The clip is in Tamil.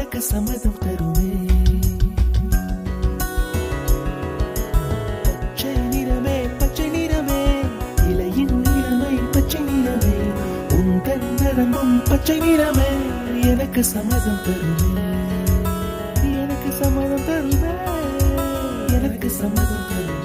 எனக்கு சம்மதம் தருமே. பச்சை நிறமே பச்சை நிறமே, இலையின் நிறமை பச்சை நிறமே, உந்தன் நரம்பும் பச்சை நிறமே, எனக்கு சம்மதம் தருமே, எனக்கு சம்மதம் தருமே, எனக்கு சம்மதம் தருமே.